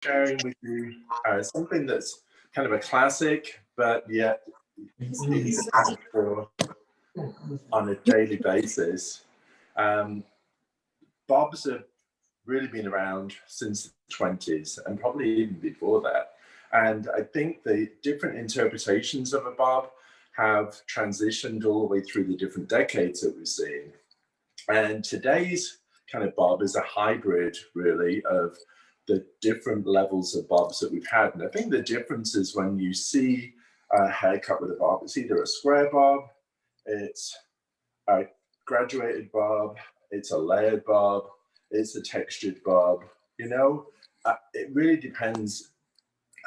sharing with you something that's kind of a classic, but yet it's easy for on a daily basis. Um, Bobs have really been around since the 20s and probably even before that. And I think the different interpretations of a bob have transitioned all the way through the different decades that we've seen. And today's kind of bob is a hybrid, really, of the different levels of bobs that we've had. And I think the difference is when you see a haircut with a bob, it's either a square bob, it's a graduated bob, it's a layered bob, it's a textured bob. It really depends.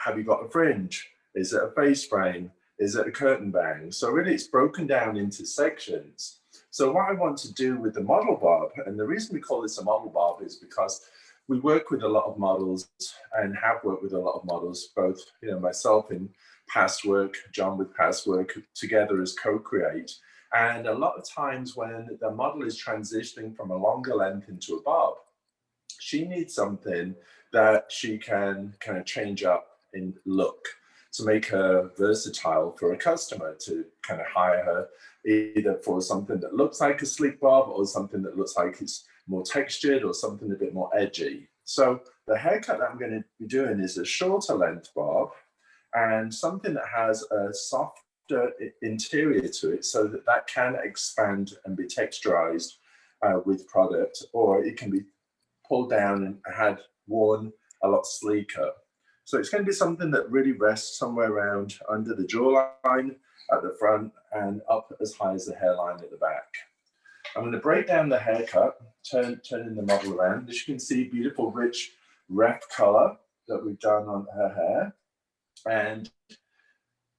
Have you got a fringe? Is it a face frame? Is it a curtain bang? So really it's broken down into sections. So what I want to do with the model bob, and the reason we call this a model bob is because we work with a lot of models and have worked with a lot of models, both myself in past work, John with past work, together as co-create. And a lot of times when the model is transitioning from a longer length into a bob, she needs something that she can kind of change up in look to make her versatile for a customer, to kind of hire her either for something that looks like a sleek bob or something that looks like it's more textured or something a bit more edgy. So the haircut that I'm going to be doing is a shorter length bob and something that has a softer interior to it so that that can expand and be texturized with product, or it can be pulled down and had worn a lot sleeker. So it's going to be something that really rests somewhere around under the jawline at the front and up as high as the hairline at the back. I'm going to break down the haircut, turning the model around. As you can see, beautiful, rich ref color that we've done on her hair. And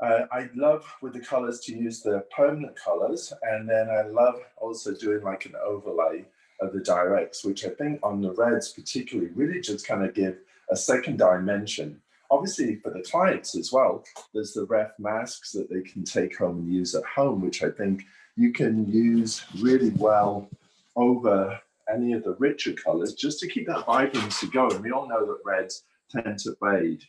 I love with the colors to use the permanent colors. And then I love also doing like an overlay of the directs, which I think on the reds particularly really just kind of give a second dimension. Obviously for the clients as well, there's the ref masks that they can take home and use at home, which I think you can use really well over any of the richer colors just to keep that vibrancy going. We all know that reds tend to fade,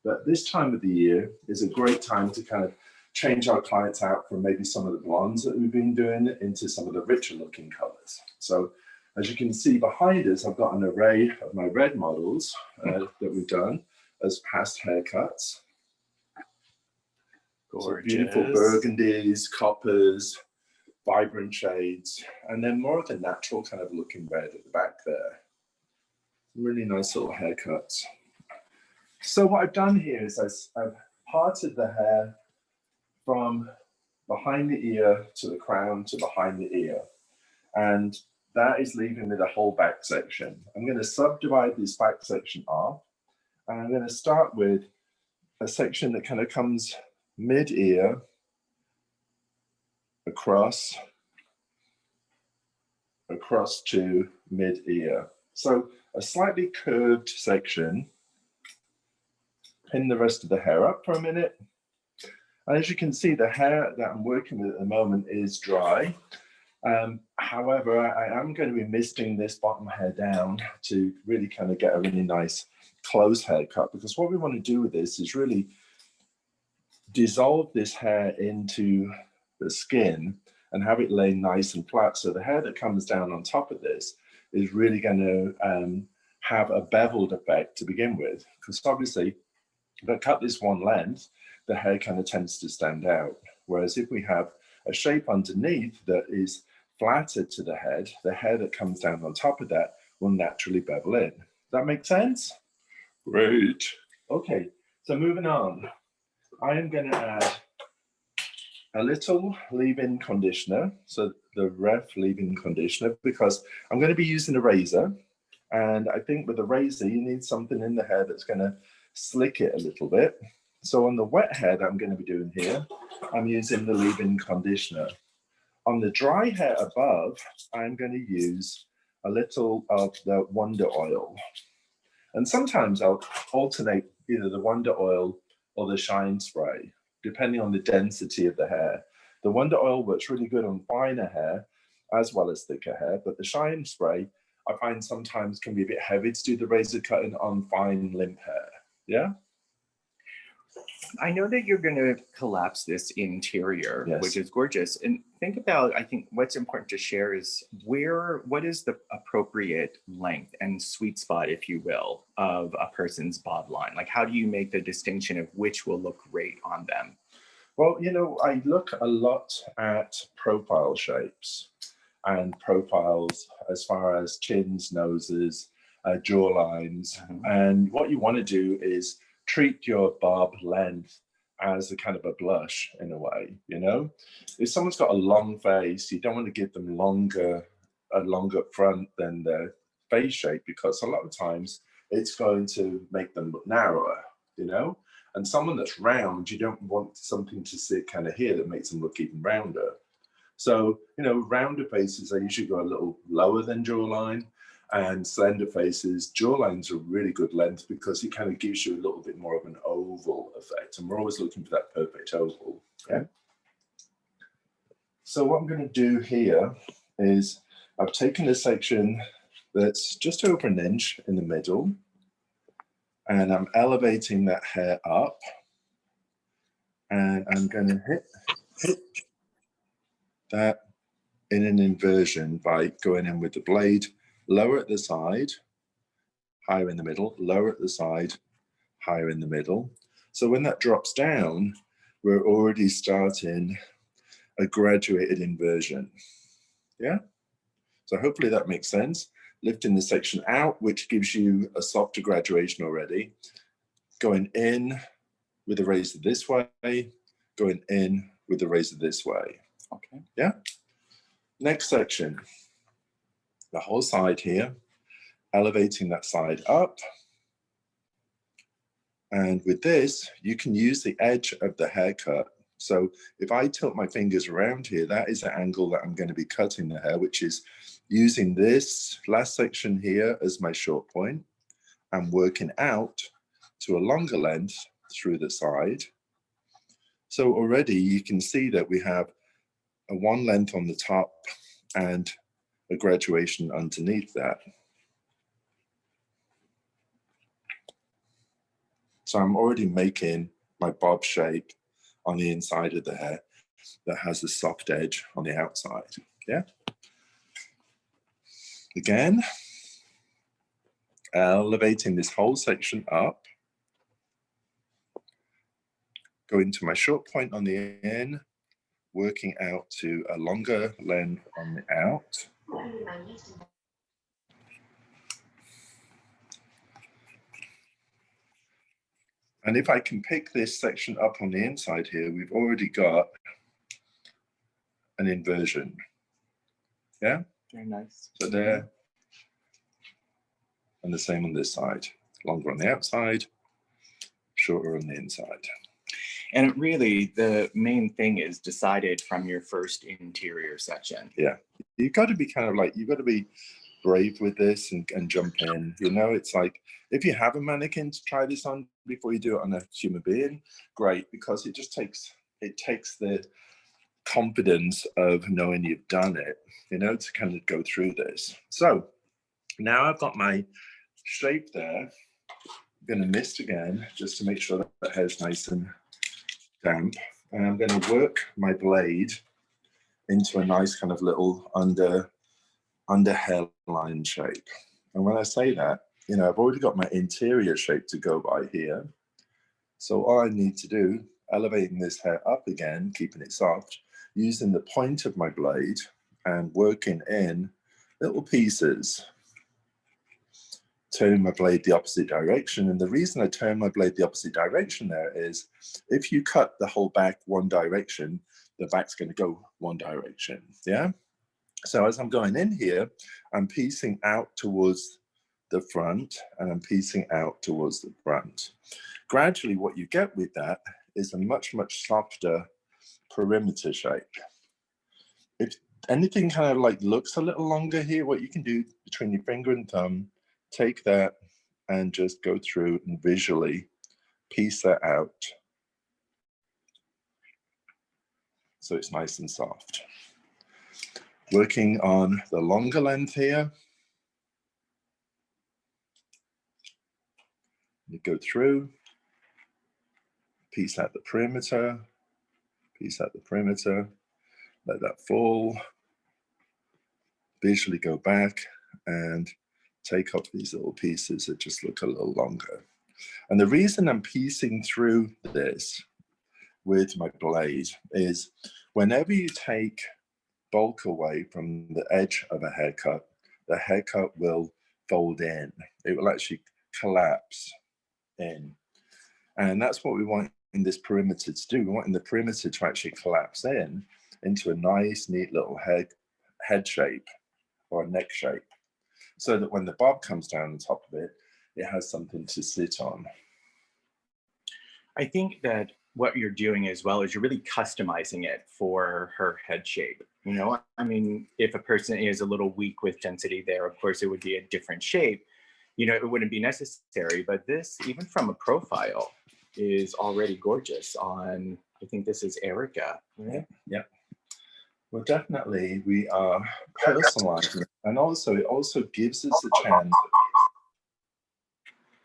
but this time of the year is a great time to kind of change our clients out from maybe some of the blondes that we've been doing into some of the richer looking colors. So as you can see behind us, I've got an array of my red models that we've done as past haircuts. So beautiful burgundies, coppers, vibrant shades, and then more of the natural kind of looking red at the back there. Really nice little haircuts. So what I've done here is I've parted the hair from behind the ear to the crown to behind the ear. And that is leaving me the whole back section. I'm going to subdivide this back section off. And I'm going to start with a section that kind of comes mid-ear across to mid-ear. So a slightly curved section. Pin the rest of the hair up for a minute. And as you can see, the hair that I'm working with at the moment is dry. However, I am going to be misting this bottom hair down to really kind of get a really nice close haircut, because what we want to do with this is really dissolve this hair into the skin and have it lay nice and flat. So the hair that comes down on top of this is really going to have a beveled effect to begin with, because obviously if I cut this one length, the hair kind of tends to stand out. Whereas if we have a shape underneath that is flatter to the hair that comes down on top of that will naturally bevel in. Does that make sense? Great. Okay, so moving on. I am going to add a little leave-in conditioner, so the ref leave-in conditioner, because I'm going to be using a razor, and I think with a razor you need something in the hair that's going to slick it a little bit. So on the wet hair that I'm going to be doing here, I'm using the leave-in conditioner. On the dry hair above, I'm going to use a little of the Wonder Oil. And sometimes I'll alternate either the Wonder Oil or the Shine Spray, depending on the density of the hair. The Wonder Oil works really good on finer hair as well as thicker hair, but the Shine Spray I find sometimes can be a bit heavy to do the razor cutting on fine limp hair. Yeah. I know that you're going to collapse this interior, Yes. which is gorgeous. And think about, I think what's important to share is what is the appropriate length and sweet spot, if you will, of a person's bob line? Like, how do you make the distinction of which will look great on them? Well, you know, I look a lot at profile shapes and profiles as far as chins, noses, jaw lines. And what you want to do is treat your bob length as a kind of a blush in a way, you know? If someone's got a long face, you don't want to give them a longer front than their face shape, because a lot of times it's going to make them look narrower, you know? And someone that's round, you don't want something to sit kind of here that makes them look even rounder. So, you know, rounder faces, I usually go a little lower than jawline, and slender faces, jawlines are really good length because it kind of gives you a little bit more of an oval effect. And we're always looking for that perfect oval. Okay. So what I'm going to do here is I've taken a section that's just over an inch in the middle, and I'm elevating that hair up, and I'm going to hit that in an inversion by going in with the blade lower at the side, higher in the middle, lower at the side, higher in the middle. So when that drops down, we're already starting a graduated inversion. Yeah? So hopefully that makes sense. Lifting the section out, which gives you a softer graduation already. Going in with the razor this way, going in with the razor this way. Okay. Yeah? Next section, the whole side here, elevating that side up. And with this, you can use the edge of the haircut. So if I tilt my fingers around here, that is the angle that I'm going to be cutting the hair, which is using this last section here as my short point and working out to a longer length through the side. So already you can see that we have a one length on the top and a graduation underneath that. So I'm already making my bob shape on the inside of the hair that has a soft edge on the outside. Yeah. Again, elevating this whole section up, going to my short point on the in, working out to a longer length on the out. And if I can pick this section up on the inside here, we've already got an inversion. Yeah? Very nice. So there, and the same on this side. Longer on the outside, shorter on the inside. And really, the main thing is decided from your first interior section. Yeah, you've got to be kind of like, you've got to be brave with this and jump in. You know, it's like, if you have a mannequin to try this on before you do it on a human being, great, because it just takes the confidence of knowing you've done it, you know, to kind of go through this. So now I've got my shape there. I'm going to mist again just to make sure that the hair's nice and damp. And I'm going to work my blade into a nice kind of little under hairline shape. And when I say that, you know, I've already got my interior shape to go by here. So all I need to do, elevating this hair up again, keeping it soft, using the point of my blade and working in little pieces, turning my blade the opposite direction. And the reason I turn my blade the opposite direction there is if you cut the whole back one direction, the back's going to go one direction. Yeah. So as I'm going in here, I'm piecing out towards the front and I'm piecing out towards the front. Gradually, what you get with that is a much, much softer perimeter shape. If anything kind of like looks a little longer here, what you can do between your finger and thumb, take that and just go through and visually piece that out so it's nice and soft. Working on the longer length here, You go through, piece out the perimeter, piece out the perimeter, let that fall, visually go back and take off these little pieces that just look a little longer. And the reason I'm piecing through this with my blade is whenever you take bulk away from the edge of a haircut, the haircut will fold in. It will actually collapse in. And that's what we want in this perimeter to do. We want in the perimeter to actually collapse in into a nice, neat little head shape or a neck shape, so that when the bob comes down on top of it, it has something to sit on. I think that what you're doing as well is you're really customizing it for her head shape. You know, I mean, if a person is a little weak with density there, of course, it would be a different shape. You know, it wouldn't be necessary, but this, even from a profile, is already gorgeous on, I think this is Erica, right? Yeah. Well, definitely we are personalizing it. And also, it also gives us a chance.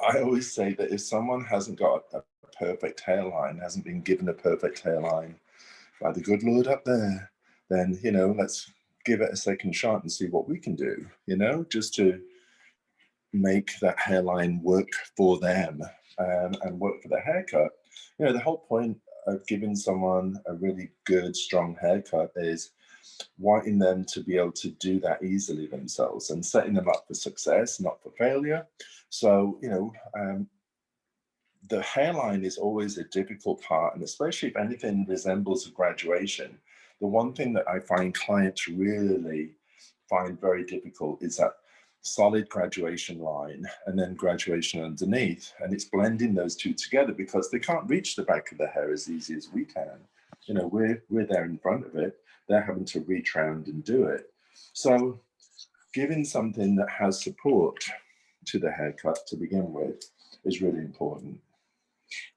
I always say that if someone hasn't got a perfect hairline, hasn't been given a perfect hairline by the good Lord up there, then, you know, let's give it a second shot and see what we can do, you know, just to make that hairline work for them and work for the haircut. You know, the whole point of giving someone a really good, strong haircut is wanting them to be able to do that easily themselves and setting them up for success, not for failure. So, you know, the hairline is always a difficult part, and especially if anything resembles a graduation, the one thing that I find clients really find very difficult is that solid graduation line and then graduation underneath, and it's blending those two together because they can't reach the back of the hair as easy as we can. You know, we're there in front of it, they're having to reach around and do it. So giving something that has support to the haircut to begin with is really important.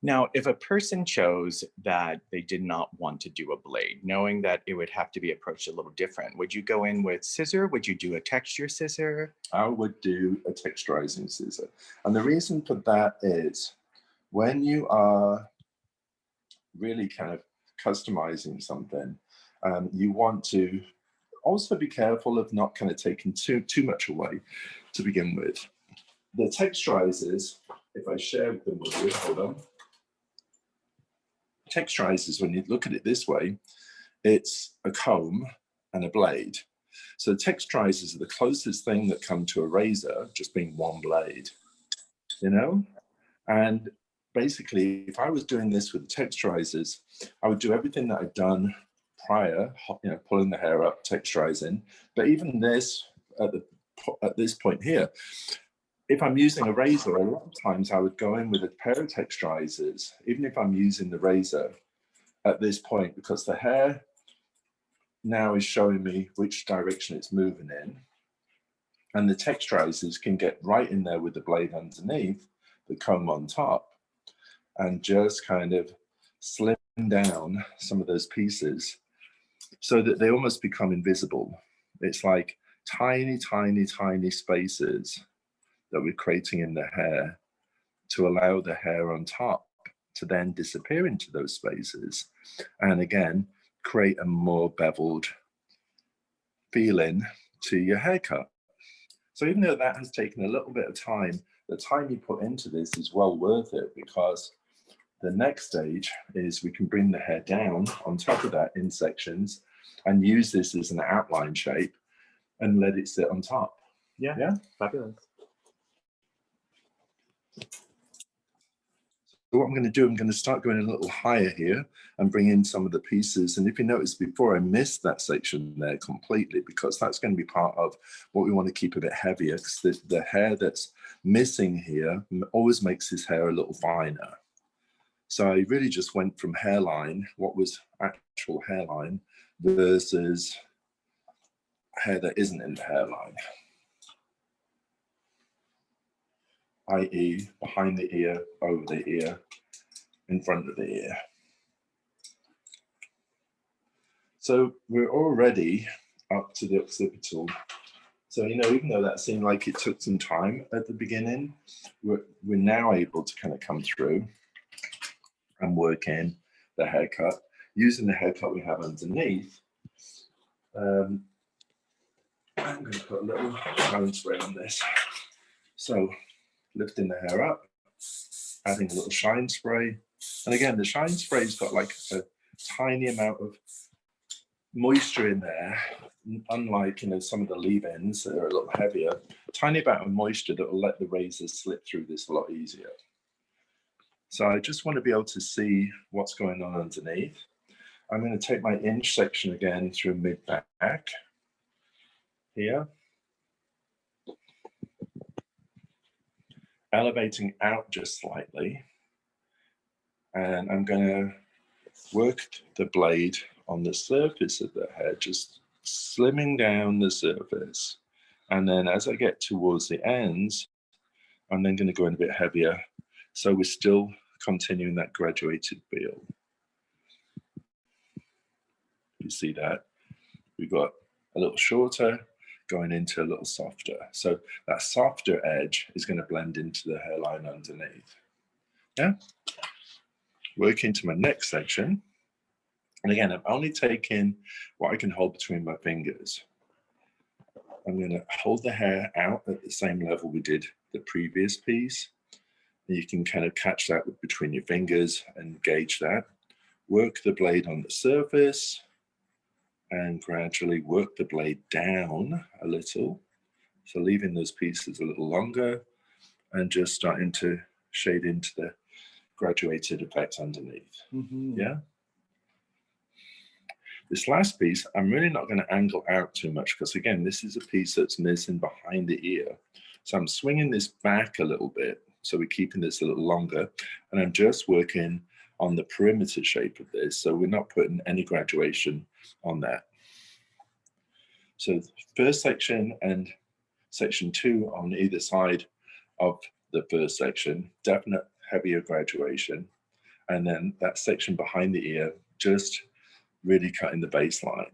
Now, if a person chose that they did not want to do a blade, knowing that it would have to be approached a little different, would you go in with scissor? Would you do a texture scissor? I would do a texturizing scissor. And the reason for that is when you are really kind of customizing something, you want to also be careful of not kind of taking too much away to begin with. The texturizers, if I share them with you, hold on. Texturizers, when you look at it this way, it's a comb and a blade. So texturizers are the closest thing that come to a razor, just being one blade, you know? And basically, if I was doing this with the texturizers, I would do everything that I'd done prior, you know, pulling the hair up, texturizing. But even this, at this point here, if I'm using a razor, a lot of times I would go in with a pair of texturizers, even if I'm using the razor at this point, because the hair now is showing me which direction it's moving in. And the texturizers can get right in there with the blade underneath, the comb on top, and just kind of slim down some of those pieces so that they almost become invisible. It's like tiny, tiny, tiny spaces that we're creating in the hair to allow the hair on top to then disappear into those spaces. And again, create a more beveled feeling to your haircut. So even though that has taken a little bit of time, the time you put into this is well worth it, because the next stage is we can bring the hair down on top of that in sections and use this as an outline shape and let it sit on top. Yeah. Fabulous. So what I'm going to do, I'm going to start going a little higher here and bring in some of the pieces. And if you notice before, I missed that section there completely, because that's going to be part of what we want to keep a bit heavier, because the hair that's missing here always makes his hair a little finer. So I really just went from hairline, what was actual hairline, versus hair that isn't in the hairline, i.e. behind the ear, over the ear, in front of the ear. So we're already up to the occipital So, you know, even though that seemed like it took some time at the beginning, we're now able to kind of come through and work in the haircut. Using the haircut we have underneath, I'm going to put a little shine spray on this. So lifting the hair up, adding a little shine spray. And again, the shine spray's got like a tiny amount of moisture in there, unlike, you know, some of the leave-ins that are a little heavier, tiny amount of moisture that will let the razor slip through this a lot easier. So I just want to be able to see what's going on underneath. I'm going to take my inch section again through mid-back here, elevating out just slightly, and I'm going to work the blade on the surface of the hair, just slimming down the surface. And then as I get towards the ends, I'm then going to go in a bit heavier. So we're still continuing that graduated feel. You see that? We've got a little shorter going into a little softer. So that softer edge is going to blend into the hairline underneath. Yeah? Working to my next section. And again, I'm only taking what I can hold between my fingers. I'm going to hold the hair out at the same level we did the previous piece. And you can kind of catch that between your fingers and gauge that. Work the blade on the surface and gradually work the blade down a little. So leaving those pieces a little longer and just starting to shade into the graduated effect underneath. Yeah. This last piece, I'm really not going to angle out too much because, again, this is a piece that's missing behind the ear. So I'm swinging this back a little bit. So we're keeping this a little longer. And I'm just working on the perimeter shape of this. So we're not putting any graduation on that. So first section and section 2 on either side of the first section, definite heavier graduation. And then that section behind the ear, just really cutting the baseline.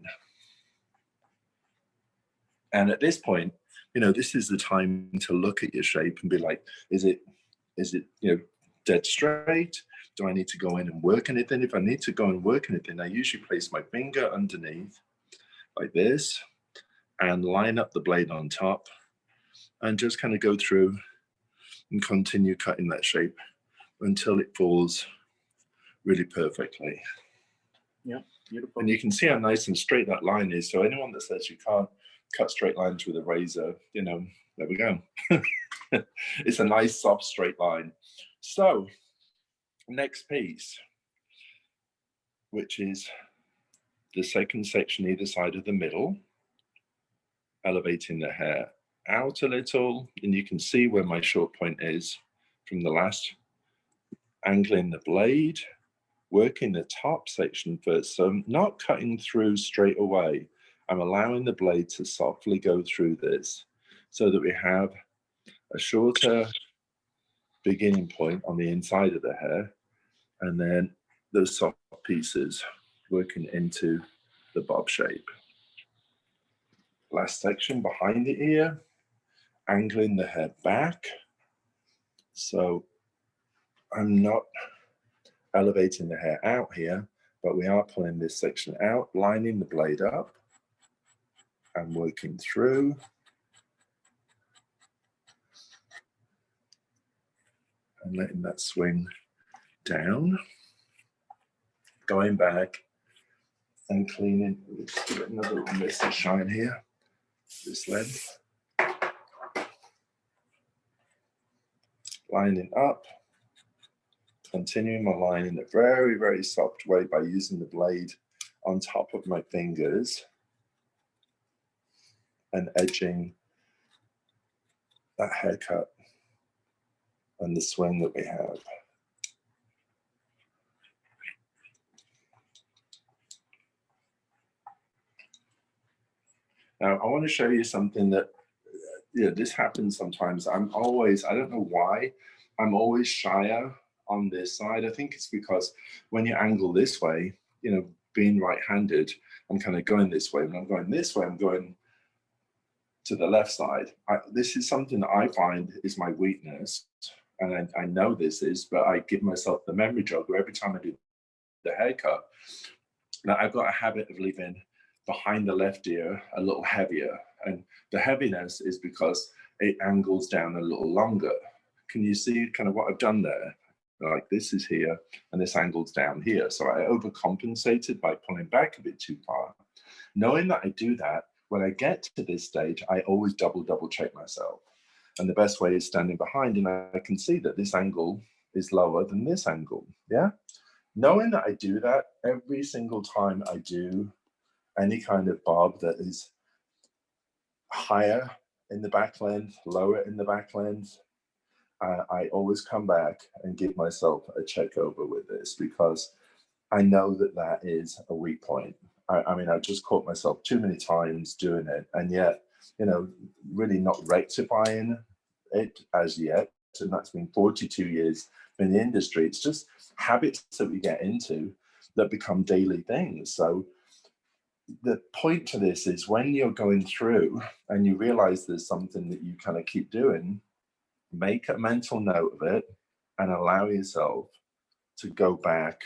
And at this point, you know, this is the time to look at your shape and be like, is it, you know, dead straight? Do I need to go in and work anything? If I need to go and work anything, I usually place my finger underneath like this and line up the blade on top and just kind of go through and continue cutting that shape until it falls really perfectly. Yeah, beautiful. And you can see how nice and straight that line is. So anyone that says you can't cut straight lines with a razor, you know, there we go. It's a nice, soft, straight line. So next piece, which is the second section either side of the middle, elevating the hair out a little, and you can see where my short point is from the last, angling the blade, working the top section first. So I'm not cutting through straight away. I'm allowing the blade to softly go through this so that we have a shorter beginning point on the inside of the hair, and then those soft pieces working into the bob shape. Last section behind the ear, angling the hair back. So I'm not elevating the hair out here, but we are pulling this section out, lining the blade up and working through. And letting that swing down. Going back and cleaning. Let's give it another little mist of shine here. This length. Lining up. Continuing my line in a very, very soft way by using the blade on top of my fingers and edging that haircut and the swing that we have. Now, I want to show you something that, you know, this happens sometimes. I don't know why, I'm always shyer on this side. I think it's because when you angle this way, you know, being right-handed, I'm kind of going this way. When I'm going this way, I'm going to the left side. This is something that I find is my weakness. And I know this is, but I give myself the memory jogger every time I do the haircut. Now, I've got a habit of leaving behind the left ear a little heavier. And the heaviness is because it angles down a little longer. Can you see kind of what I've done there? Like this is here and this angles down here. So I overcompensated by pulling back a bit too far. Knowing that I do that, when I get to this stage, I always double check myself. And the best way is standing behind, and I can see that this angle is lower than this angle, yeah? Knowing that I do that every single time I do any kind of bob that is higher in the back length, lower in the back length, I always come back and give myself a check over with this, because I know that that is a weak point. I mean, I've just caught myself too many times doing it, and yet, you know, really not rectifying it as yet. And that's been 42 years in the industry. It's just habits that we get into that become daily things. So the point to this is when you're going through and you realize there's something that you kind of keep doing, make a mental note of it and allow yourself to go back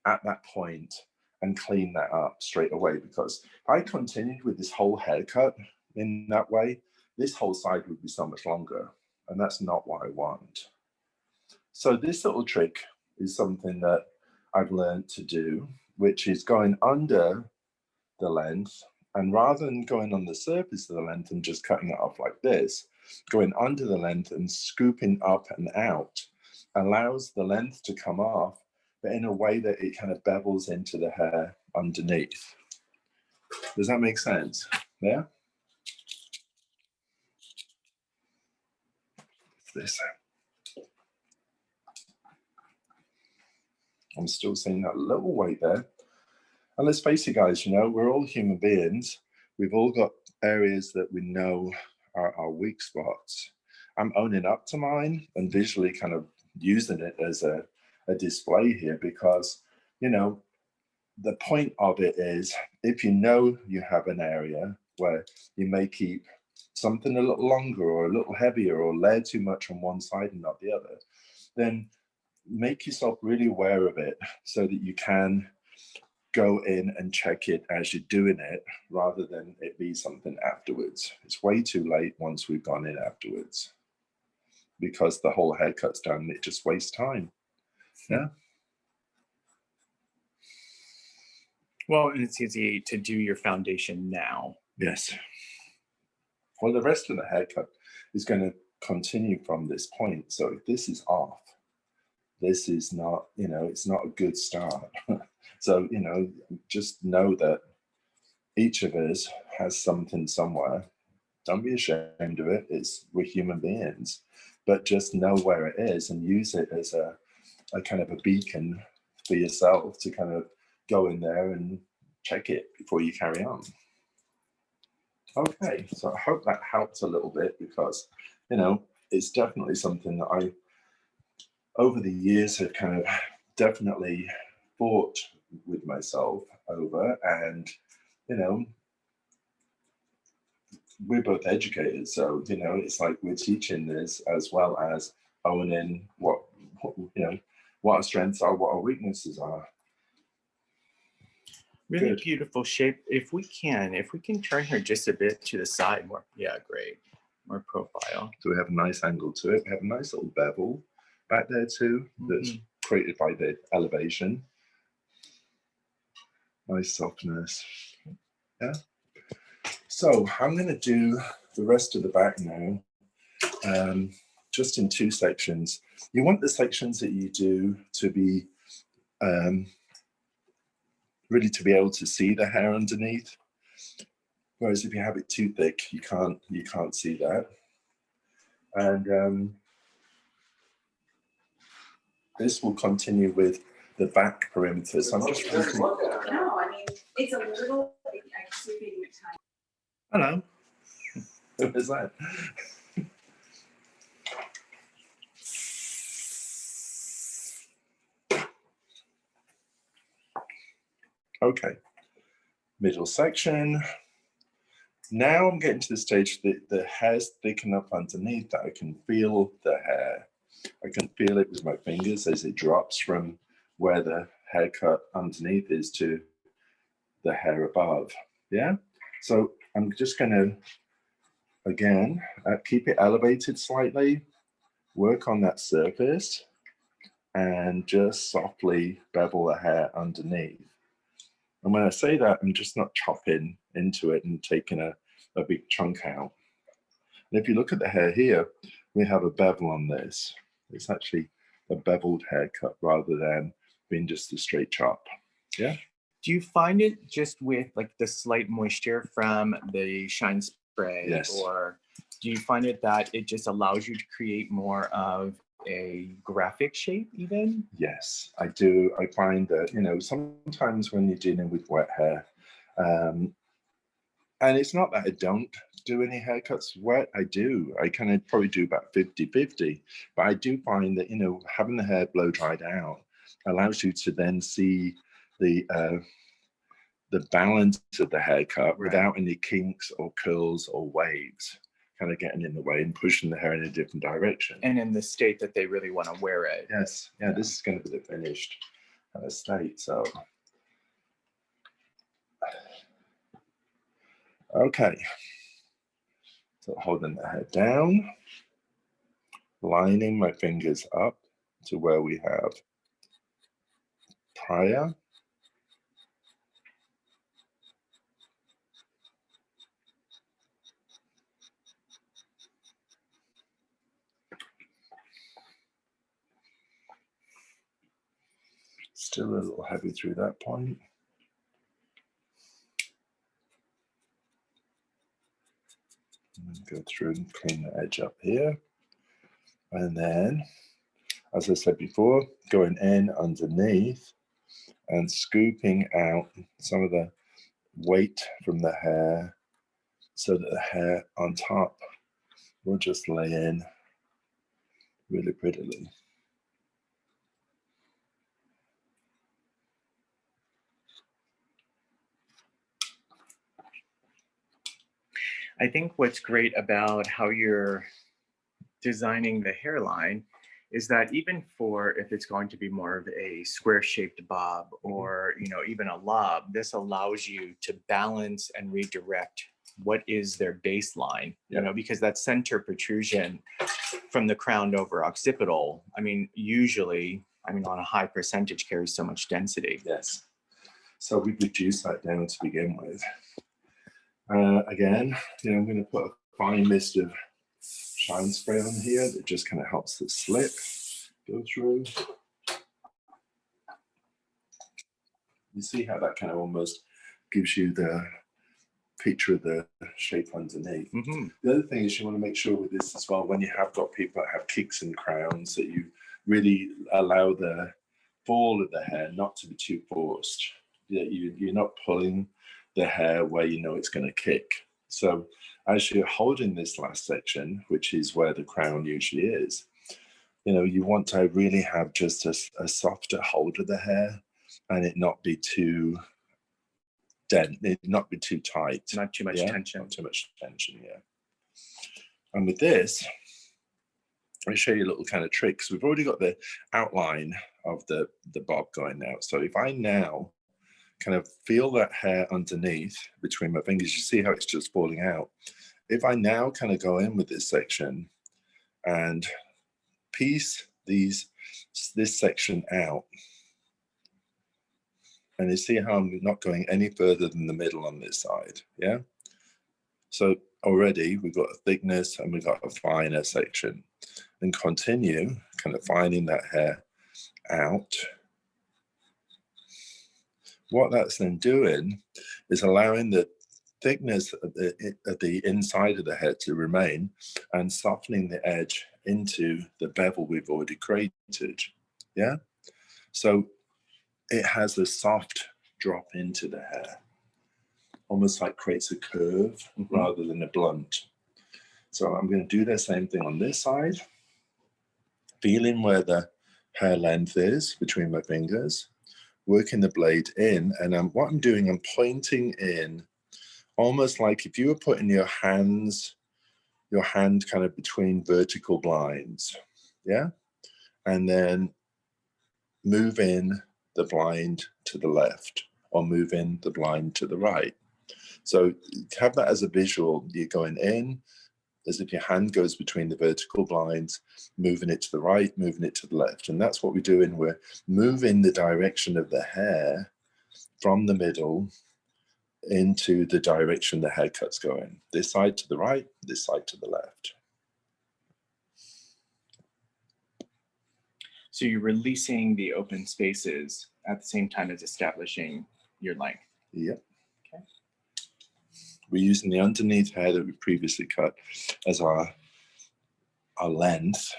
at that point and clean that up straight away. Because if I continued with this whole haircut in that way, this whole side would be so much longer, and that's not what I want. So this little trick is something that I've learned to do, which is going under the length, and rather than going on the surface of the length and just cutting it off like this, going under the length and scooping up and out allows the length to come off, but in a way that it kind of bevels into the hair underneath. Does that make sense? Yeah? This. I'm still seeing that little weight there. And let's face it, guys, you know, we're all human beings. We've all got areas that we know are our weak spots. I'm owning up to mine and visually kind of using it as a display here, because, you know, the point of it is, if you know you have an area where you may keep something a little longer or a little heavier or layer too much on one side and not the other, then make yourself really aware of it so that you can go in and check it as you're doing it, rather than it be something afterwards. It's way too late once we've gone in afterwards, because the whole haircut's done. It just wastes time. Yeah. Well, and it's easy to do your foundation now. Yes. Well, the rest of the haircut is going to continue from this point. So if this is off, this is not, you know, it's not a good start. So, you know, just know that each of us has something somewhere. Don't be ashamed of it. We're human beings, but just know where it is and use it as a kind of a beacon for yourself to kind of go in there and check it before you carry on. Okay, so I hope that helps a little bit, because, you know, it's definitely something that I, over the years, have kind of definitely fought with myself over. And, you know, we're both educators, so, you know, it's like we're teaching this as well as owning what you know, what our strengths are, what our weaknesses are. Really Good. beautiful shape. If we can turn her just a bit to the side more. Yeah, great. More profile. So we have a nice angle to it. We have a nice little bevel back there too, that's created by the elevation. Nice softness. Yeah. So I'm going to do the rest of the back now, just in two sections. You want the sections that you do to be really to be able to see the hair underneath. Whereas if you have it too thick, you can't see that. And this will continue with the back perimeter. So I'm just trying to... No, I mean, it's a little, I keep being tiny. Hello. Who is that? Okay. Middle section. Now I'm getting to the stage that the hair's thick enough underneath that I can feel the hair. I can feel it with my fingers as it drops from where the haircut underneath is to the hair above. Yeah. So I'm just going to, again, keep it elevated slightly, work on that surface, and just softly bevel the hair underneath. And when I say that, I'm just not chopping into it and taking a big chunk out. And if you look at the hair here, we have a bevel on this. It's actually a beveled haircut rather than being just a straight chop. Yeah. Do you find it just with like the slight moisture from the shine spray? Yes. Or do you find it that it just allows you to create more of a graphic shape even? Yes, I do. I find that, you know, sometimes when you're dealing with wet hair, and it's not that I don't do any haircuts wet, I do. I kind of probably do about 50-50, but I do find that, you know, having the hair blow dried out allows you to then see the balance of the haircut without any kinks or curls or waves kind of getting in the way and pushing the hair in a different direction. And in the state that they really want to wear it. Yes, yeah, this is going to be the finished state. So, okay. So holding the head down, lining my fingers up to where we have prior. Still a little heavy through that point. And go through and clean the edge up here. And then, as I said before, going in underneath and scooping out some of the weight from the hair so that the hair on top will just lay in really prettily. I think what's great about how you're designing the hairline is that even for if it's going to be more of a square shaped bob or, you know, even a lob, this allows you to balance and redirect what is their baseline, you know, because that center protrusion from the crown over occipital, I mean, usually, I mean, on a high percentage carries so much density. Yes. So we reduce that down to begin with. Again, you know, I'm going to put a fine mist of shine spray on here that just kind of helps the slip go through. You see how that kind of almost gives you the picture of the shape underneath. The other thing is you want to make sure with this as well, when you have got people that have kicks and crowns, that you really allow the fall of the hair not to be too forced. You're not pulling the hair where you know it's going to kick. So as you're holding this last section, which is where the crown usually is, you know, you want to really have just a softer hold of the hair and it not be too dense, it not be too tight. Not too much tension. Not too much tension, yeah. And with this, I'll show you a little kind of tricks. We've already got the outline of the bob going now. So if I now kind of feel that hair underneath between my fingers, you see how it's just falling out. If I now kind of go in with this section and piece this section out, and you see how I'm not going any further than the middle on this side, yeah? So already we've got a thickness and we've got a finer section. And continue kind of fining that hair out. What that's then doing is allowing the thickness of the inside of the hair to remain and softening the edge into the bevel we've already created, yeah? So it has a soft drop into the hair, almost like creates a curve rather than a blunt. So I'm going to do the same thing on this side, feeling where the hair length is between my fingers, working the blade in, and what I'm doing, I'm pointing in almost like if you were putting your hand kind of between vertical blinds, yeah? And then move in the blind to the left or move in the blind to the right. So have that as a visual. You're going in as if your hand goes between the vertical blinds, moving it to the right, moving it to the left. And that's what we're doing. We're moving the direction of the hair from the middle into the direction the haircut's going. This side to the right, this side to the left. So you're releasing the open spaces at the same time as establishing your length. Yep. Okay. We're using the underneath hair that we previously cut as our length.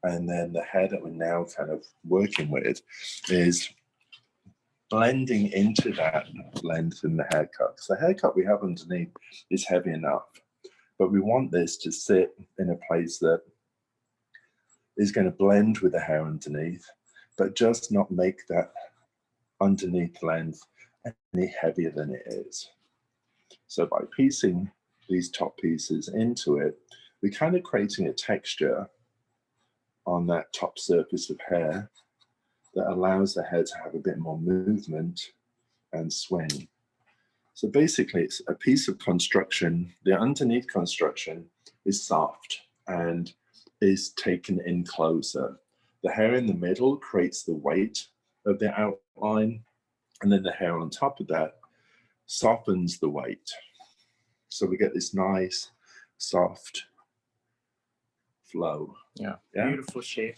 And then the hair that we're now kind of working with is blending into that length in the haircut. Because the haircut we have underneath is heavy enough, but we want this to sit in a place that is going to blend with the hair underneath, but just not make that underneath length any heavier than it is. So by piecing these top pieces into it, we're kind of creating a texture on that top surface of hair that allows the hair to have a bit more movement and swing. So basically it's a piece of construction. The underneath construction is soft and is taken in closer. The hair in the middle creates the weight of the outline, and then the hair on top of that softens the weight. So we get this nice, soft flow. Yeah, Yeah? beautiful shape.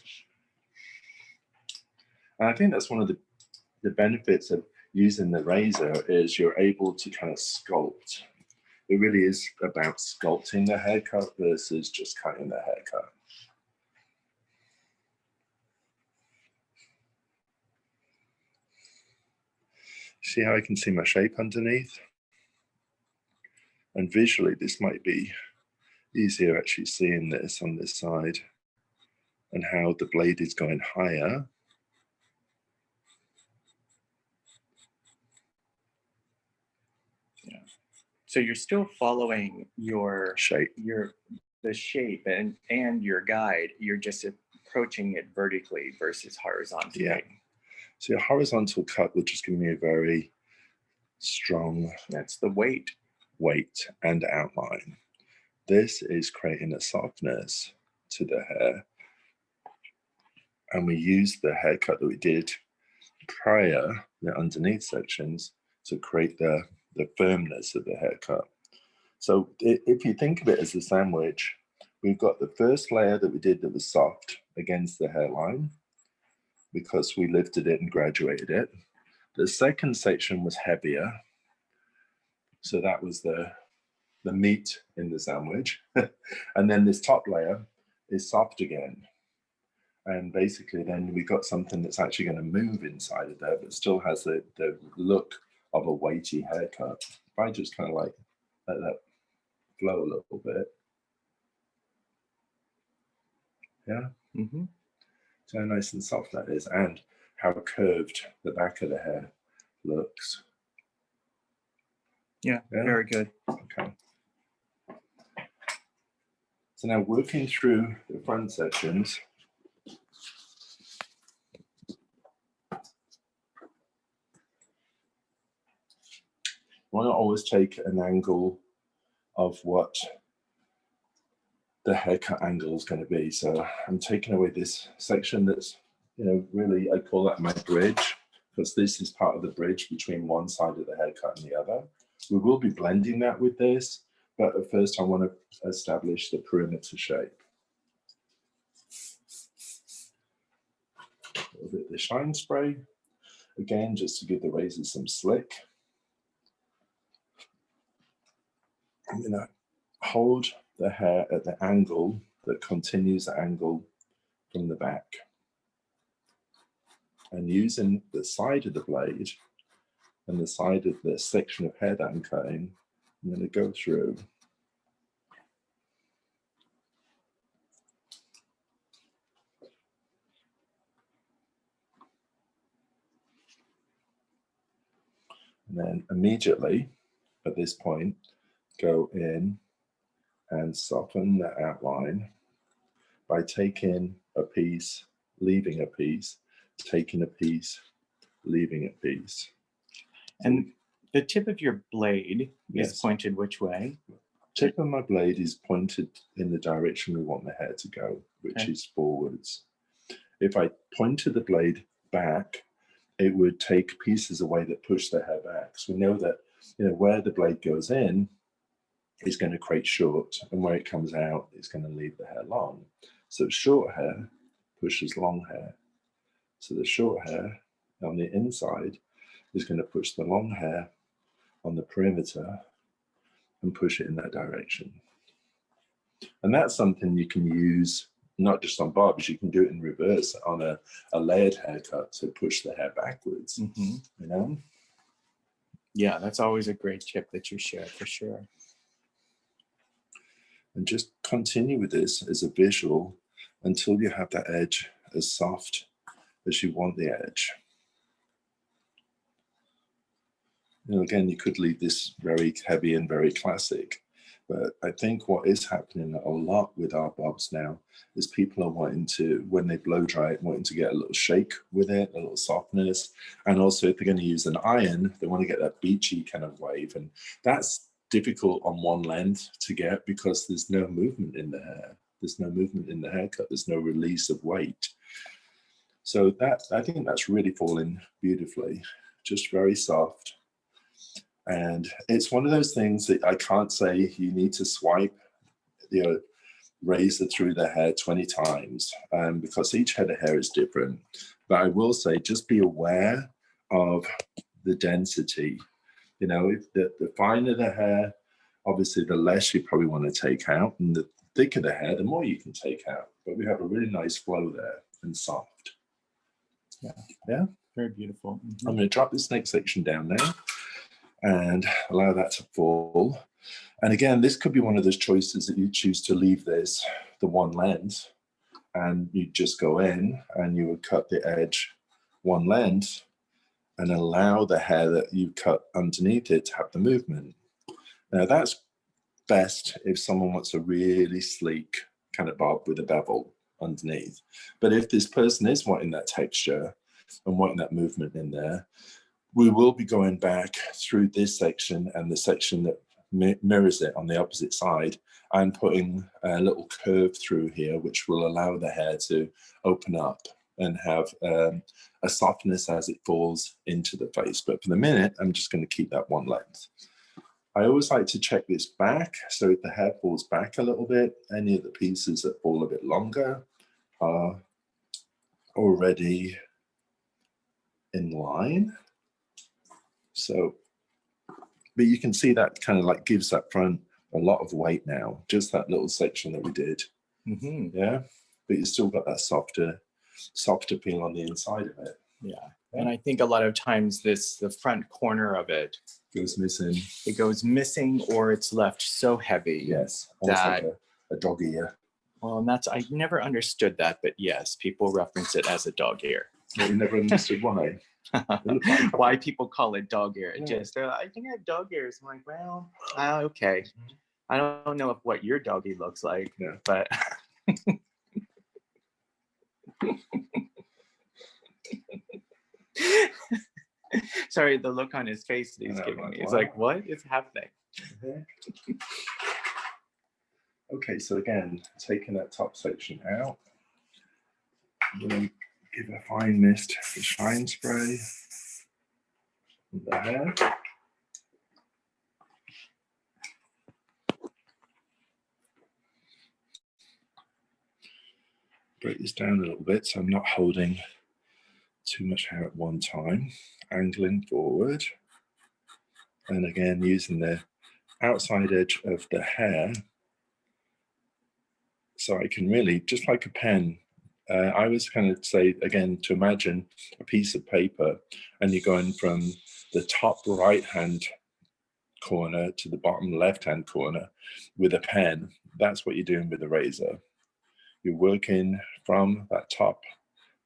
And I think that's one of the benefits of using the razor is you're able to kind of sculpt. It really is about sculpting the haircut versus just cutting the haircut. See how I can see my shape underneath? And visually, this might be easier actually seeing this on this side and how the blade is going higher. Yeah. So you're still following your Shape. the shape and your guide. You're just approaching it vertically versus horizontally. Yeah. So your horizontal cut will just give me a very strong That's the weight. weight and outline. This is creating a softness to the hair. And we use the haircut that we did prior, the underneath sections, to create the firmness of the haircut. So if you think of it as a sandwich, we've got the first layer that we did that was soft against the hairline because we lifted it and graduated it. The second section was heavier. So that was the meat in the sandwich. And then this top layer is soft again. And basically then we got something that's actually going to move inside of there, but still has the look of a weighty haircut. If I just kind of like let that flow a little bit. Yeah. Mm-hmm. So how nice and soft that is, and how curved the back of the hair looks. Yeah, very good. Okay. So now working through the front sections, you want to always take an angle of what the haircut angle is going to be. So I'm taking away this section that's, really, I call that my bridge, because this is part of the bridge between one side of the haircut and the other. We will be blending that with this, but at first I want to establish the perimeter shape. A little bit of the shine spray, again, just to give the razor some slick. I'm going to hold the hair at the angle that continues the angle from the back. And using the side of the blade and the side of the section of hair that I'm cutting, I'm going to go through. And then immediately at this point, go in and soften the outline by taking a piece, leaving a piece, taking a piece, leaving a piece. And the tip of your blade is Yes. pointed which way? Tip of my blade is pointed in the direction we want the hair to go, which Okay. is forwards. If I pointed the blade back, it would take pieces away that push the hair back. So we know that, you know, where the blade goes in is going to create short, and where it comes out is going to leave the hair long. So short hair pushes long hair. So the short hair on the inside is going to push the long hair on the perimeter and push it in that direction. And that's something you can use not just on barbers, you can do it in reverse on a layered haircut to push the hair backwards, Mm-hmm. you know? Yeah, that's always a great tip that you share for sure. And just continue with this as a visual until you have that edge as soft as you want the edge. You know, again, you could leave this very heavy and very classic, but I think what is happening a lot with our bobs now is people are wanting to, when they blow dry it, wanting to get a little shake with it, a little softness. And also if they're going to use an iron, they want to get that beachy kind of wave. And that's difficult on one length to get because there's no movement in the hair. There's no movement in the haircut. There's no release of weight. So that, I think that's really falling beautifully, just very soft. And it's one of those things that I can't say you need to swipe the razor through the hair 20 times because each head of hair is different. But I will say, just be aware of the density. You know, if the finer the hair, obviously the less you probably want to take out, and the thicker the hair, the more you can take out. But we have a really nice flow there and soft. Yeah. Yeah. Very beautiful. Mm-hmm. I'm going to drop this next section down now and allow that to fall. And again, this could be one of those choices that you choose to leave this, the one length, and you just go in and you would cut the edge one length and allow the hair that you cut underneath it to have the movement. Now that's best if someone wants a really sleek kind of bob with a bevel underneath. But if this person is wanting that texture and wanting that movement in there, we will be going back through this section and the section that mirrors it on the opposite side and putting a little curve through here, which will allow the hair to open up and have a softness as it falls into the face. But for the minute, I'm just going to keep that one length. I always like to check this back. So if the hair falls back a little bit, any of the pieces that fall a bit longer are already in line. So, but you can see that kind of like gives that front a lot of weight now, just that little section that we did. Mm-hmm. Yeah, but you still got that softer feel on the inside of it. Yeah. And I think a lot of times the front corner of it Goes missing. It goes missing or it's left so heavy. Yes, almost that, like a dog ear. Well, and that's, I never understood that, but yes, people reference it as a dog ear. Well, you never understood why. Why people call it dog ear. It Yeah. just, I think I have dog ears. I'm like, well, okay. I don't know what your doggy looks like, Yeah. but sorry, the look on his face that he's giving me. It's like, what is happening? Okay, so again, taking that top section out, I'm going to give a fine mist of shine spray on the hair. Break this down a little bit so I'm not holding too much hair at one time, angling forward. And again, using the outside edge of the hair so I can really, just like a pen, I was going to say, again, to imagine a piece of paper and you're going from the top right-hand corner to the bottom left-hand corner with a pen. That's what you're doing with the razor. You're working from that top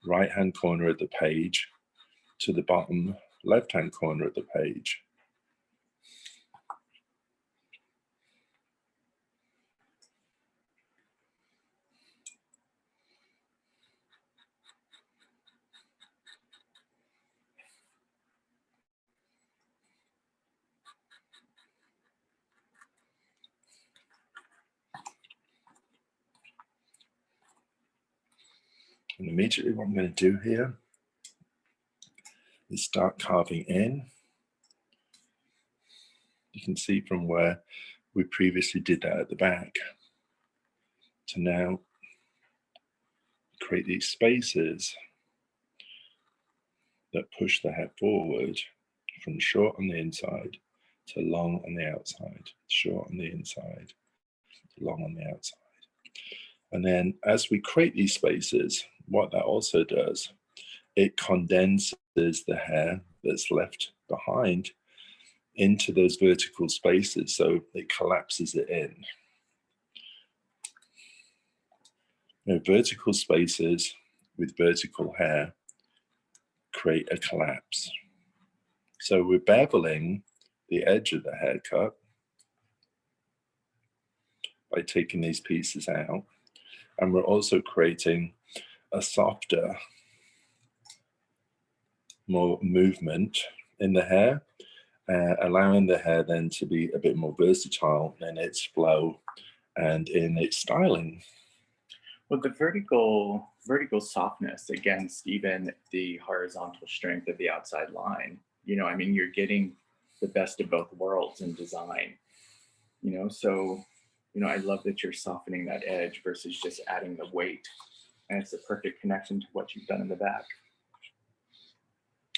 right-hand corner of the page to the bottom left-hand corner of the page. And immediately what I'm going to do here is start carving in. You can see from where we previously did that at the back to now create these spaces that push the hair forward from short on the inside to long on the outside, short on the inside, to long on the outside. And then as we create these spaces, what that also does, it condenses the hair that's left behind into those vertical spaces, so it collapses it in. Vertical spaces with vertical hair create a collapse. So we're beveling the edge of the haircut by taking these pieces out, and we're also creating a softer, more movement in the hair, allowing the hair then to be a bit more versatile in its flow and in its styling. Well, the vertical softness against even the horizontal strength of the outside line, you know, I mean, you're getting the best of both worlds in design, you know, so, you know, I love that you're softening that edge versus just adding the weight. And it's a perfect connection to what you've done in the back.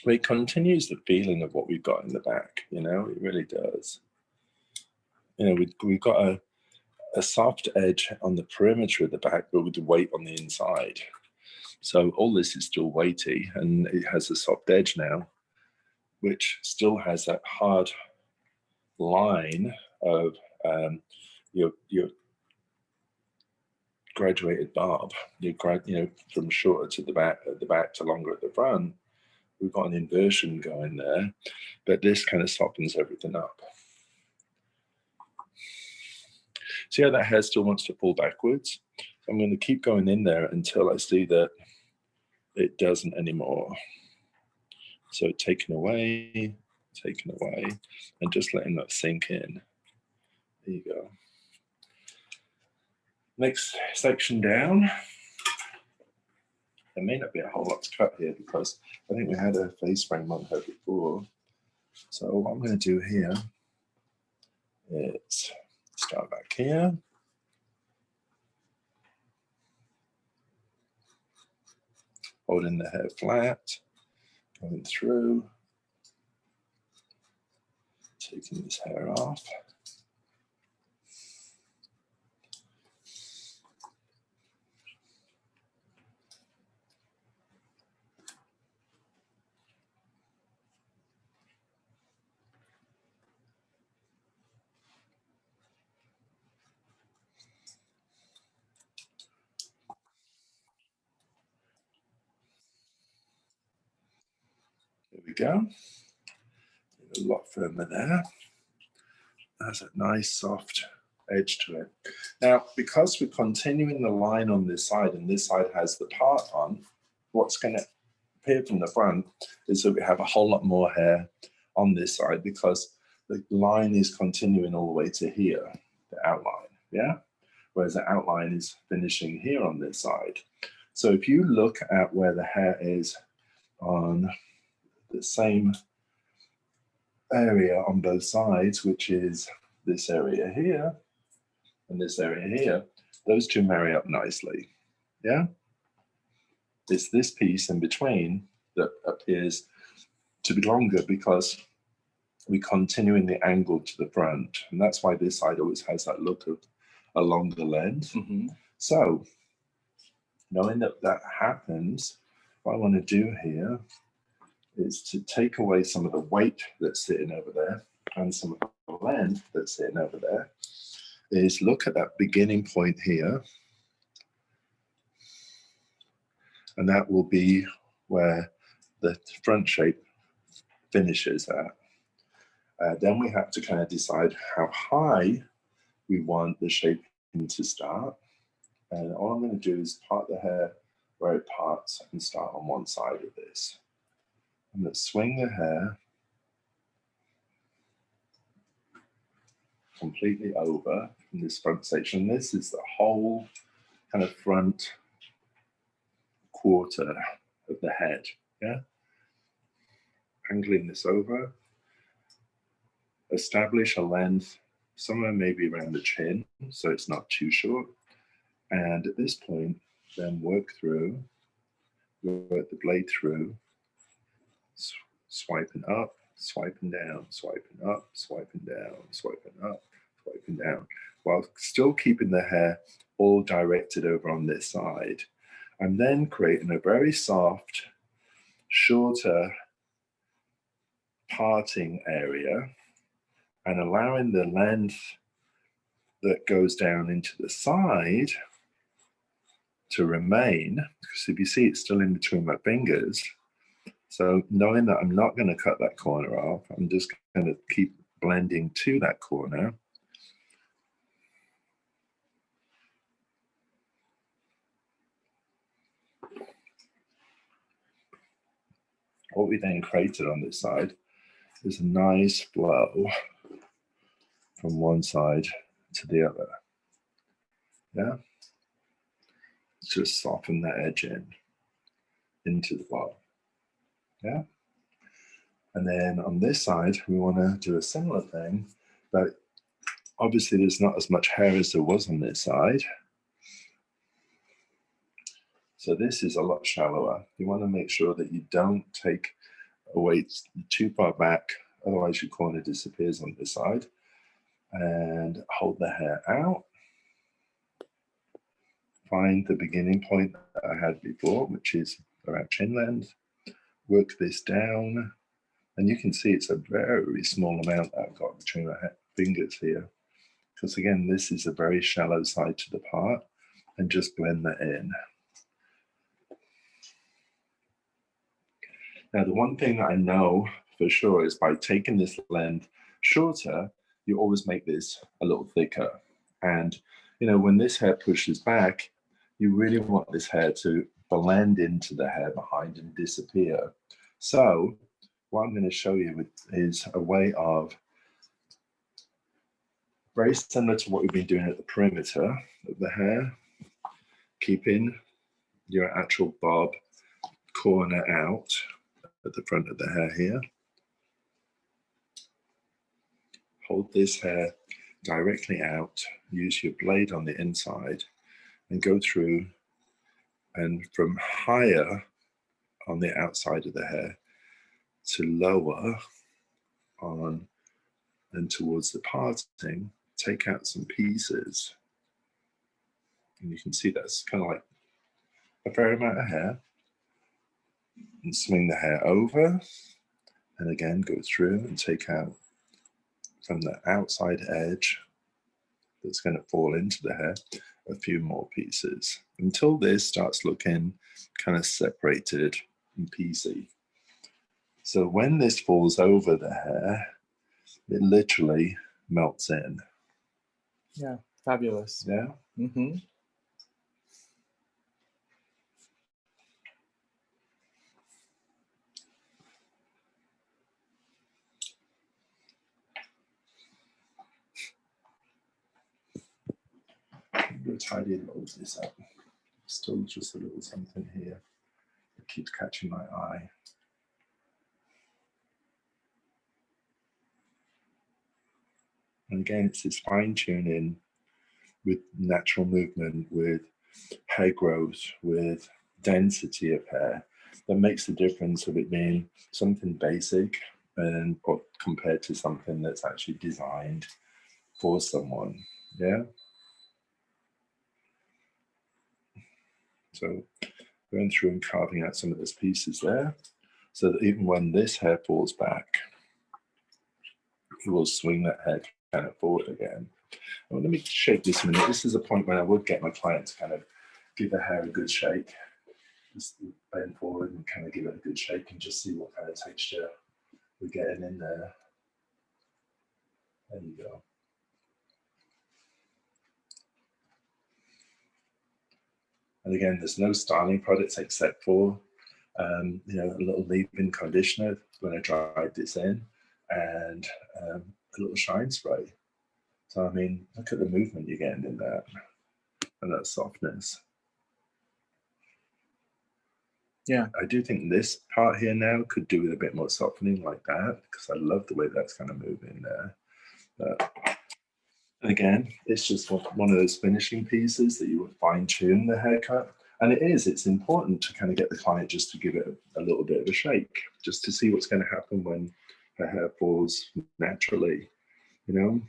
It continues the feeling of what we've got in the back, you know, it really does. You know, we've got a soft edge on the perimeter of the back, but with the weight on the inside. So all this is still weighty, and it has a soft edge now, which still has that hard line of your graduated barb. You know, from shorter to the back, at the back to longer at the front. We've got an inversion going there, but this kind of softens everything up. See how that hair still wants to pull backwards? I'm going to keep going in there until I see that it doesn't anymore. So taken away, and just letting that sink in. There you go. Next section down. There may not be a whole lot to cut here because I think we had a face frame on her before. So what I'm going to do here is start back here. Holding the hair flat, going through, taking this hair off. There we go. A lot firmer there. Has a nice soft edge to it. Now, because we're continuing the line on this side and this side has the part on, what's going to appear from the front is that we have a whole lot more hair on this side because the line is continuing all the way to here, the outline, yeah? Whereas the outline is finishing here on this side. So if you look at where the hair is on the same area on both sides, which is this area here and this area here, those two marry up nicely, yeah? It's this piece in between that appears to be longer because we're continuing the angle to the front, and that's why this side always has that look of a longer length. So knowing that that happens, what I want to do here is to take away some of the weight that's sitting over there and some of the length that's sitting over there, is look at that beginning point here, and that will be where the front shape finishes at. Then we have to kind of decide how high we want the shaping to start. And all I'm going to do is part the hair where it parts and start on one side of this. I'm going to swing the hair completely over from this front section. This is the whole kind of front quarter of the head, yeah? Angling this over, establish a length somewhere maybe around the chin, so it's not too short. And at this point, then work the blade through, swiping up, swiping down, swiping up, swiping down, swiping up, swiping down, while still keeping the hair all directed over on this side. I'm then creating a very soft, shorter parting area and allowing the length that goes down into the side to remain, because if you see it's still in between my fingers. So knowing that I'm not going to cut that corner off, I'm just going to keep blending to that corner. What we then created on this side is a nice flow from one side to the other. Yeah, just soften that edge into the bottom. Yeah, and then on this side we want to do a similar thing, but obviously there's not as much hair as there was on this side, so this is a lot shallower. You want to make sure that you don't take away too far back, otherwise your corner disappears on this side. And hold the hair out. Find the beginning point that I had before, which is around chin length. Work this down, and you can see it's a very small amount that I've got between my fingers here, because again, this is a very shallow side to the part, and just blend that in. Now, the one thing that I know for sure is by taking this length shorter, you always make this a little thicker. And, you know, when this hair pushes back, you really want this hair to blend into the hair behind and disappear. So what I'm going to show you is a way of, very similar to what we've been doing at the perimeter of the hair, keeping your actual bob corner out at the front of the hair here. Hold this hair directly out, use your blade on the inside, and go through and from higher on the outside of the hair to lower on and towards the parting, take out some pieces. And you can see that's kind of like a fair amount of hair. And swing the hair over, and again go through and take out from the outside edge that's going to fall into the hair a few more pieces until this starts looking kind of separated and piecey. So when this falls over the hair, it literally melts in. Yeah, fabulous. Yeah. Mm-hmm. I'm going to tidy a little of this up. Still just a little something here that keeps catching my eye. And again, it's this fine tuning with natural movement, with hair growth, with density of hair that makes the difference of it being something basic and compared to something that's actually designed for someone. Yeah. So going through and carving out some of those pieces there, so that even when this hair falls back, it will swing that hair kind of forward again. Well, let me shake this a minute. This is a point when I would get my client to kind of give the hair a good shake. Just bend forward and kind of give it a good shake and just see what kind of texture we're getting in there. There you go. And again, there's no styling products except for you know, a little leave-in conditioner when I dried this in, and a little shine spray. So I mean, look at the movement you're getting in there and that softness. Yeah. I do think this part here now could do with a bit more softening like that, because I love the way that's kind of moving there. But again, it's just one of those finishing pieces that you would fine tune the haircut. And it's important to kind of get the client just to give it a little bit of a shake, just to see what's going to happen when her hair falls naturally, you know?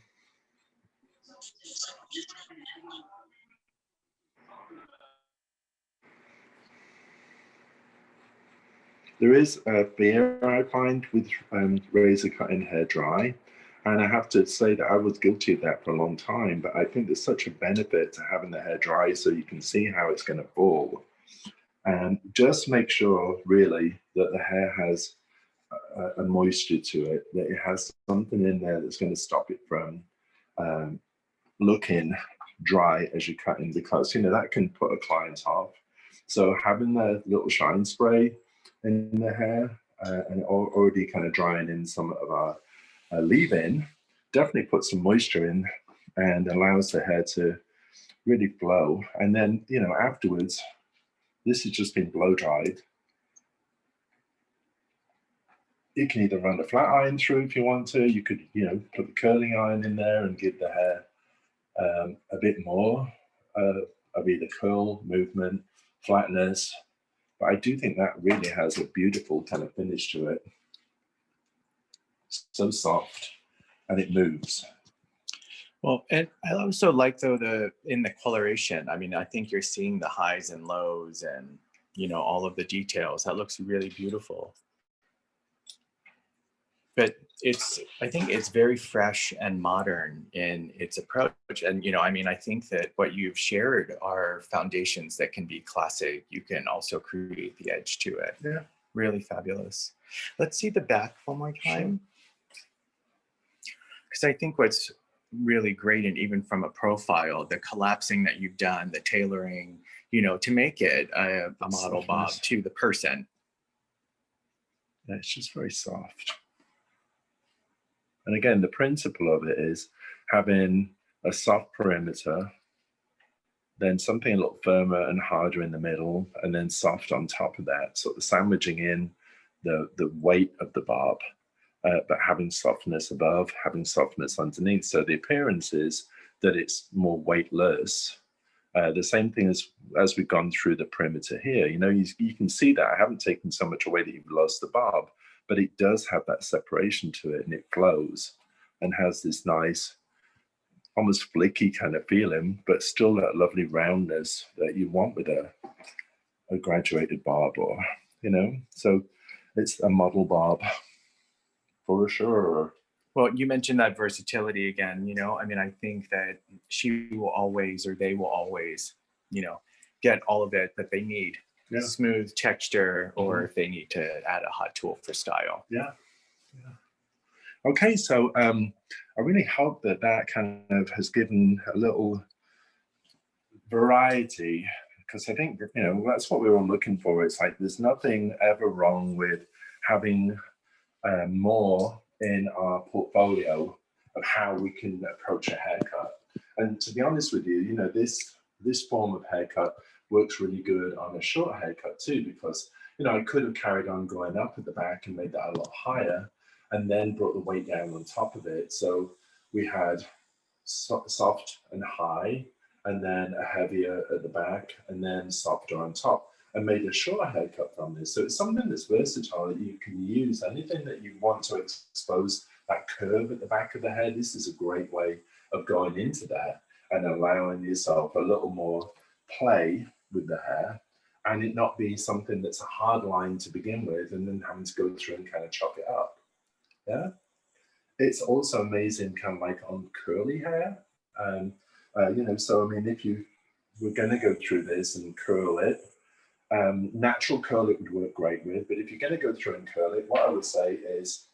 There is a fear I find with razor cutting hair dry. And I have to say that I was guilty of that for a long time, but I think there's such a benefit to having the hair dry so you can see how it's going to fall. And just make sure really that the hair has a moisture to it, that it has something in there that's going to stop it from looking dry as you're cutting, because that can put a client off. So having the little shine spray in the hair and already kind of drying in some of our leave-in definitely puts some moisture in and allows the hair to really flow. And then afterwards, this has just been blow dried. You can either run a flat iron through if you want to. You could put the curling iron in there and give the hair a bit more of either curl, movement, flatness. But I do think that really has a beautiful kind of finish to it. So soft, and it moves. Well, and I also like though in the coloration. I mean, I think you're seeing the highs and lows and all of the details. That looks really beautiful. But I think it's very fresh and modern in its approach. And, I think that what you've shared are foundations that can be classic. You can also create the edge to it. Yeah. Really fabulous. Let's see the back one more time. Because I think what's really great, and even from a profile, the collapsing that you've done, the tailoring, to make it a model bob to the person. Yeah, it's just very soft. And again, the principle of it is having a soft perimeter, then something a little firmer and harder in the middle, and then soft on top of that, sort of sandwiching in the weight of the bob, but having softness above, having softness underneath. So the appearance is that it's more weightless. The same thing as we've gone through the perimeter here. You can see that I haven't taken so much away that you've lost the bob, but it does have that separation to it, and it flows and has this nice, almost flicky kind of feeling, but still that lovely roundness that you want with a graduated bob, or so it's a model bob for sure. Well, you mentioned that versatility again. I think that she will always, or they will always, get all of it that they need. Yeah. Smooth texture, or if they need to add a hot tool for style. Yeah. Okay, so I really hope that kind of has given a little variety, because I think that's what we're all looking for. It's like there's nothing ever wrong with having more in our portfolio of how we can approach a haircut. And to be honest with you, this form of haircut works really good on a short haircut too, because I could have carried on going up at the back and made that a lot higher, and then brought the weight down on top of it. So we had soft and high, and then a heavier at the back, and then softer on top, and made a short haircut from this. So it's something that's versatile that you can use. Anything that you want to expose that curve at the back of the head, this is a great way of going into that and allowing yourself a little more play with the hair, and it not be something that's a hard line to begin with and then having to go through and kind of chop it up. Yeah. It's also amazing kind of like on curly hair. So I mean, if you were going to go through this and curl it, natural curl it would work great with, but if you're going to go through and curl it, what I would say is,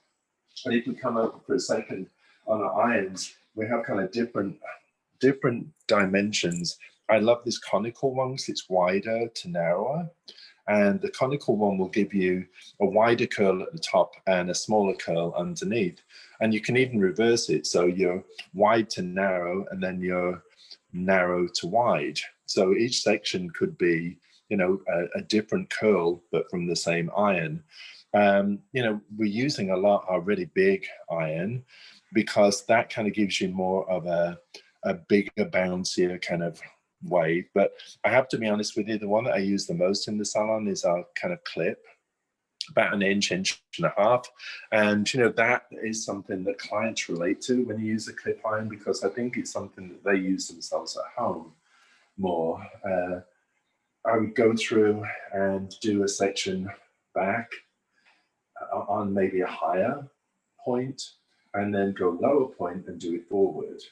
and if we come over for a second on our irons, we have kind of different dimensions. I love this conical one because it's wider to narrower, and the conical one will give you a wider curl at the top and a smaller curl underneath. And you can even reverse it, so you're wide to narrow and then you're narrow to wide. So each section could be you know, a different curl, but from the same iron. You know, we're using a lot our really big iron because that kind of gives you more of a bigger, bouncier kind of wave. But I have to be honest with you, the one that I use the most in the salon is our kind of clip, about an inch and a half. And, you know, that is something that clients relate to when you use a clip iron, because I think it's something that they use themselves at home more. I would go through and do a section back on maybe a higher point, and then go lower point and do it forward,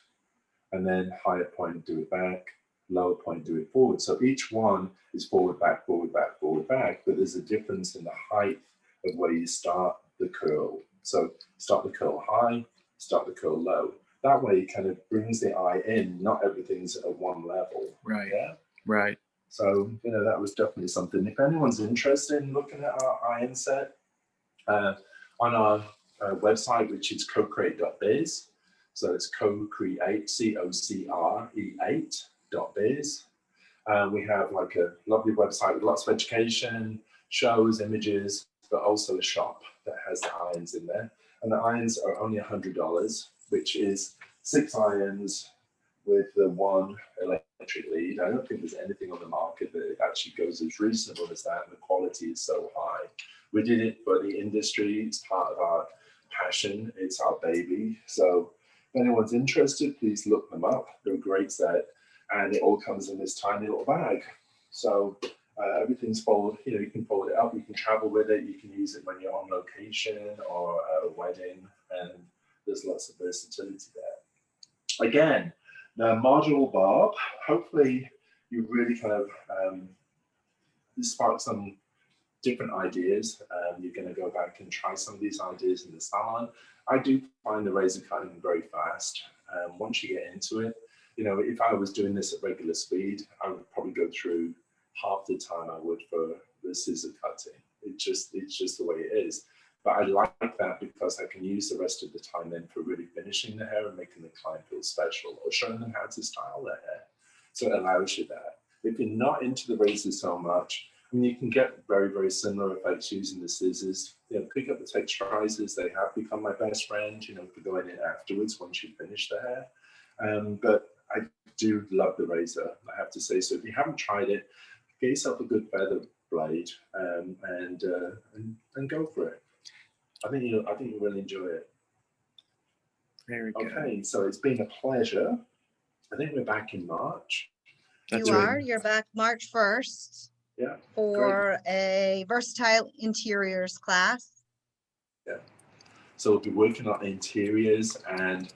and then higher point, do it back, lower point, do it forward. So each one is forward, back, forward, back, forward, back, but there's a difference in the height of where you start the curl. So start the curl high, start the curl low. That way it kind of brings the eye in, not everything's at one level. Right. Yeah. Right. So, you know, that was definitely something. If anyone's interested in looking at our iron set, on our website, which is cocreate.biz. So it's co-create, COCRE8.biz. We have like a lovely website with lots of education, shows, images, but also a shop that has the irons in there. And the irons are only $100, which is 6 irons with the 1 electric lead. I don't think there's anything on the market that actually goes as reasonable as that, and the quality is so high. We did it for the industry. It's part of our passion. It's our baby. So if anyone's interested, please look them up. They're a great set, and it all comes in this tiny little bag. So everything's folded. You know, you can fold it up. You can travel with it. You can use it when you're on location or at a wedding, and there's lots of versatility there. Again, the module barb. Hopefully, you really kind of spark some different ideas. You're going to go back and try some of these ideas in the salon. I do find the razor cutting very fast. Once you get into it, you know, if I was doing this at regular speed, I would probably go through half the time I would for the scissor cutting. It's just the way it is. But I like that because I can use the rest of the time then for really finishing the hair and making the client feel special, or showing them how to style their hair. So it allows you that. If you're not into the razor so much, I mean, you can get very, very similar effects using the scissors. You know, pick up the texturizers. They have become my best friend, you know, for going in afterwards once you finish the hair. But I do love the razor, I have to say. So if you haven't tried it, get yourself a good feather blade and go for it. I think you'll really enjoy it. Very good. Okay, so it's been a pleasure. I think we're back in March. That's You right. are. You're back March 1st Yeah. for a versatile interiors class. Yeah. So we'll be working on interiors and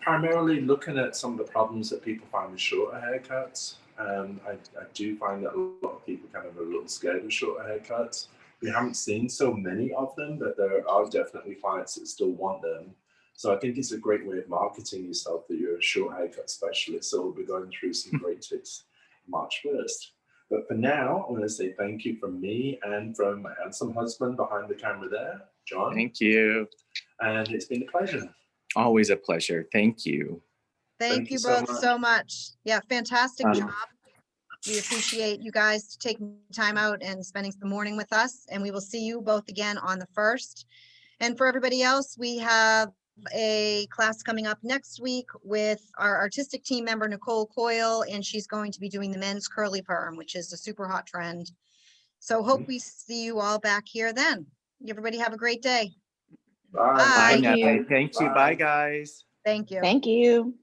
primarily looking at some of the problems that people find with shorter haircuts. I do find that a lot of people kind of are a little scared of shorter haircuts. We haven't seen so many of them, but there are definitely clients that still want them. So I think it's a great way of marketing yourself that you're a short haircut specialist. So we'll be going through some great tips March 1st. But for now, I want to say thank you from me and from my handsome husband behind the camera there, John. Thank you. And it's been a pleasure. Always a pleasure. Thank you. Thank you both so much. Yeah, fantastic job. We appreciate you guys taking time out and spending the morning with us. And we will see you both again on the 1st. And for everybody else, we have a class coming up next week with our artistic team member, Nicole Coyle, and she's going to be doing the men's curly perm, which is a super hot trend. So hope we see you all back here then. Everybody have a great day. Bye. Bye Bye. now. you. Thank you. Bye, guys. Thank you. Thank you.